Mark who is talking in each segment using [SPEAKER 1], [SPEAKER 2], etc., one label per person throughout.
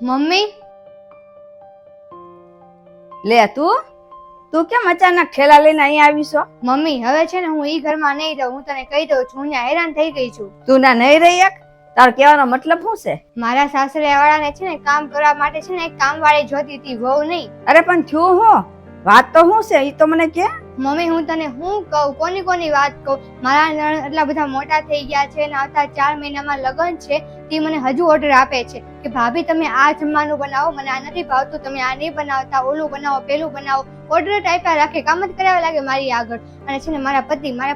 [SPEAKER 1] Mummy
[SPEAKER 2] લે તું કેમ અચાનક ઠેલા લઈને અહીંયા આવી છો?
[SPEAKER 1] મમ્મી હવે છે ને હું ઈ ઘરમાં નહીં રહું. હું તને કહી દઉં છું, હું અહીંયા હેરાન થઈ ગઈ છું.
[SPEAKER 2] તું ના નહીં રહી એક? તારો કહેવાનો મતલબ શું છે?
[SPEAKER 1] મારા સાસરિયા વાળાને છે ને કામ કરવા માટે છે ને એક કામવાળી જોતી હતી, વહુ નહીં.
[SPEAKER 2] અરે પણ થયું હું? વાત તો શું છે ઈ તો મને કે.
[SPEAKER 1] મમ્મી હું તને હું કહું, કોની વાત કહું? મારા નણંદ એટલા બધા મોટા થઈ ગયા છે ને આવતા 4 મહિનામાં લગ્ન છે. તે મને હજુ ઓર્ડર આપે છે કે ભાભી તમે આ જમવાનું બનાવો, મને આ નથી ભાવતું, તમે આ નહીં બનાવતા, ઓલું બનાવો, પેલું બનાવો. ઓર્ડર આપ્યા રાખે, કામ જ કરાવવા લાગે મારી આગળ. અને છે ને મારા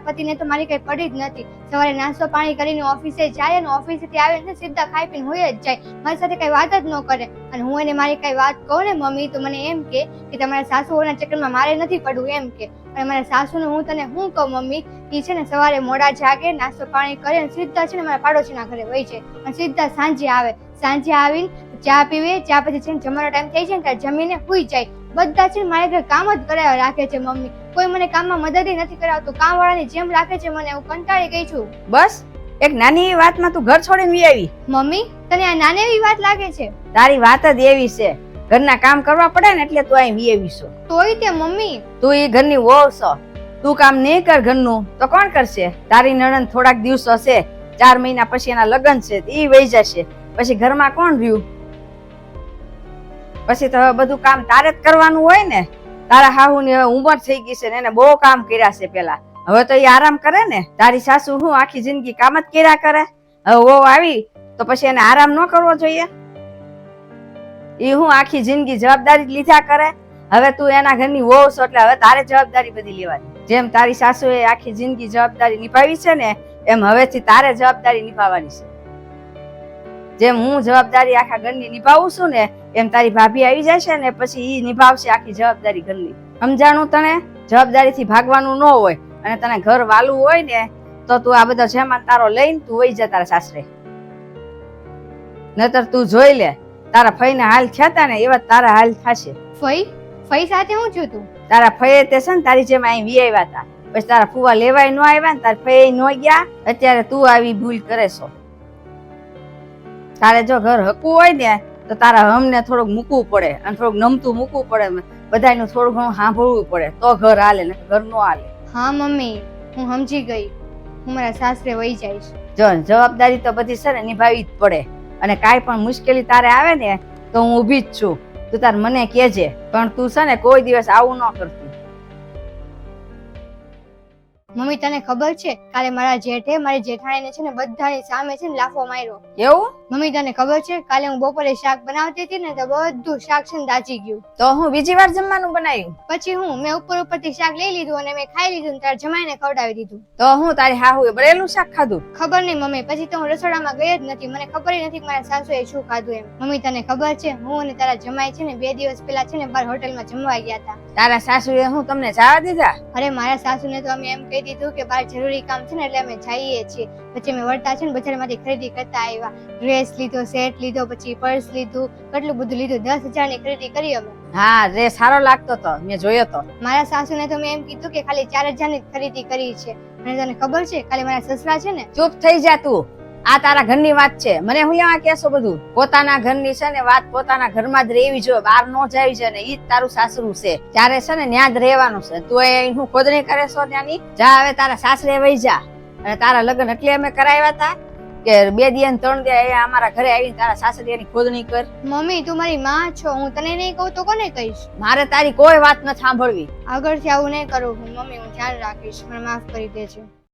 [SPEAKER 1] પતિને તો મારી કઈ પડી જ નથી. સવારે નાસ્તો પાણી કરીને ઓફિસે જાય અને ઓફિસેથી આવીને સીધા ખાઈ પીને હોય જ જાય, મારી સાથે કઈ વાત જ ન કરે. અને હું એને મારી કઈ વાત કહું ને મમ્મી તો મને એમ કે તમારા સાસુઓના ચક્કરમાં મારે નથી પડવું એમ કે. અને મારા સાસુને હું તને હું કહું મમ્મી, ઈ છે ને સવારે મોડા જાગે, નાસ્તો પાણી કરે અને સીધા છે ને મારા પાડોશીના ઘરે વહી જાય અને સીધા સાંજે આવે. સાંજે આવીને ચા પીવે, ચા પછી છે ને જમવાનો ટાઈમ થઈ જાય ને ત્યારે જમીને સૂઈ જાય. બધા છે ને મારા ઘરે કામ જ કરાવવા રાખે છે મમ્મી. કોઈ મને કામમાં મદદ નથી કરાવતું, કામવાળાની જેમ રાખે છે મને. હું કંટાળી ગઈ છું.
[SPEAKER 2] બસ એક નાની એવી વાતમાં તું ઘર છોડીને વી આવી?
[SPEAKER 1] મમ્મી તને આ નાની એવી વાત લાગે છે?
[SPEAKER 2] તારી વાત જ એવી છે, ઘરના કામ કરવા પડે ને એટલે તું અહીં વી આવી છો.
[SPEAKER 1] તોય તે મમ્મી
[SPEAKER 2] તું ઈ ઘરની વહુ છો, તું કામ નહીં કર ઘરનું તો કોણ કરશે? તારી નણંદ થોડાક દિવસો છે, 4 મહિના પછી એના લગ્ન છે, ઈ વહી જશે, પછી ઘરમાં કોણ રહ્યું? પછી તો હવે બધું કામ તારે જ કરવાનું હોય ને. તારા હાહુની હવે ઉંમર થઈ ગઈ છે ને એને બહુ કામ કર્યા છે પેલા, હવે તો એ આરામ કરે ને. તારી સાસુ હું આખી જિંદગી કામ જ કર્યા કરે, હવે વહુ આવી તો પછી એને આરામ ન કરવો જોઈએ? એ હું આખી જિંદગી જવાબદારી લીધા કરે, હવે તું એના ઘરની વહુ છો એટલે હવે તારે જવાબદારી બધી લેવાની. જેમ તારી સાસુએ આખી જિંદગી જવાબદારી નિભાવી છે ને એમ હવેથી તારે જવાબદારી નિભાવવાની છે. જેમ હું જવાબદારી આખા ઘરની નિભાવું છું ને એમ તારી ભાભી આવી જશે ને પછી ઈ નિભાવશે આખી જવાબદારી ઘરની. સમજાણું તને? જવાબદારીથી ભાગવાનું ન હોય અને તને ઘર વાલું હોય ને તો તું આ બધો જેમાં તારો લઈને તું વહી જા તારા સાસરે. નતર તું જોઈ લે, તારા ફઈના હાલ થયા ને એવા તારા હાલ થશે.
[SPEAKER 1] ફઈ સાથે હું છું? તું
[SPEAKER 2] તારા ફઈએ તે છે ને તારી જેમ અહીં વી આવ્યા હતા, પછી તારા ફુવા લેવાય ન આવ્યા ને તારા ફઈ ન ગયા, અત્યારે તું આવી ભૂલ કરે છો. તારે જો ઘર હકવું હોય ને તો તારા હમને થોડુંક મૂકવું પડે અને થોડુંક નમતું મૂકવું પડે, બધાનું થોડું ઘણું સાંભળવું પડે તો ઘર હાલે ને ઘર નો હાલે.
[SPEAKER 1] હા મમ્મી હું સમજી ગઈ, હું મારા સાસરે વહી જઈશ.
[SPEAKER 2] જો જવાબદારી તો બધી છે ને નિભાવવી જ પડે, અને કાંઈ પણ મુશ્કેલી તારે આવે ને તો હું ઊભી જ છું, તું તાર મને કહેજે. પણ તું છે ને કોઈ દિવસ આવું ન કરતી.
[SPEAKER 1] મમ્મી તને ખબર છે કાલે મારા જેઠે મારી જેઠાણીને છે ને બધાની સામે છે ને લાફો માર્યો.
[SPEAKER 2] એવું?
[SPEAKER 1] મમ્મી તને ખબર છે કાલે હું બપોરે શાક બનાવતી હતી ને તો બધું શાક છે ને દાજી ગયું.
[SPEAKER 2] તો હું બીજી વાર જમવાનું બનાવ્યું?
[SPEAKER 1] પછી હું મેં ઉપરથી શાક લઈ લીધું અને મેં ખાઈ લીધું, તારા જમાઈને ખવડાવી દીધું.
[SPEAKER 2] તો હું તારી હાહુએ બરેલું શાક ખાધું?
[SPEAKER 1] ખબર નહીં મમ્મી, પછી તો હું રસોડામાં ગઈ જ નથી, મને ખબર નથી કે મારા સાસુએ શું ખાધું એમ. મમ્મી તને ખબર છે હું અને તારા જમાઈ છે ને 2 દિવસ પહેલા છે ને બહાર હોટેલમાં જમવા ગયા હતા.
[SPEAKER 2] તારા સાસુએ હું તમને જવા દીધા?
[SPEAKER 1] અરે મારા સાસુને તો અમે એમ કહી દીધું કે બહાર જરૂરી કામ છે ને એટલે અમે જઈએ છીએ. પછી અમે વળતા છે ને બજારમાંથી ખરીદી કરતા આવ્યા, ડ્રેસ લીધો, સેટ લીધો, પછી પર્સ લીધું, કેટલું બધું લીધું. 10,000 ની ખરીદી કરી અમે.
[SPEAKER 2] હા ડ્રેસ સારો લાગતો તો, મેં જોયો તો.
[SPEAKER 1] મારા સાસુને તો મેં એમ કીધું કે ખાલી 4,000 ની ખરીદી કરી છે. અને તને ખબર છે કાલે મારા સસરા છે ને.
[SPEAKER 2] ચૂપ થઈ જા તું, આ તારા ઘરની વાત છે, મને હું લેવા કેસો બધું? પોતાના ઘરની છે ને વાત પોતાના ઘરમાં જ રહેવી જોઈએ, બહાર ન જાવી છે ને ઈ જ તારું સાસરું છે, ત્યારે છે ને ત્યાં જ રહેવાનું છે. તું એ હું ખોદણી કરે છો ત્યાંની? જા હવે તારા સાસરે વહી જા. અને તારા લગ્ન એટલે અમે કરાવ્યા હતા કે 2 દી 3 દી અમારા ઘરે આવીને તારા સાસરિયાની ખોદણી કર?
[SPEAKER 1] મમ્મી તું મારી માં છો, હું તને નહીં કહું તો કોને કહીશ?
[SPEAKER 2] મારે તારી કોઈ વાત ન સાંભળવી.
[SPEAKER 1] આગળથી આવું નહીં કરું મમ્મી, હું ધ્યાન રાખીશ, મને માફ કરી દેજે.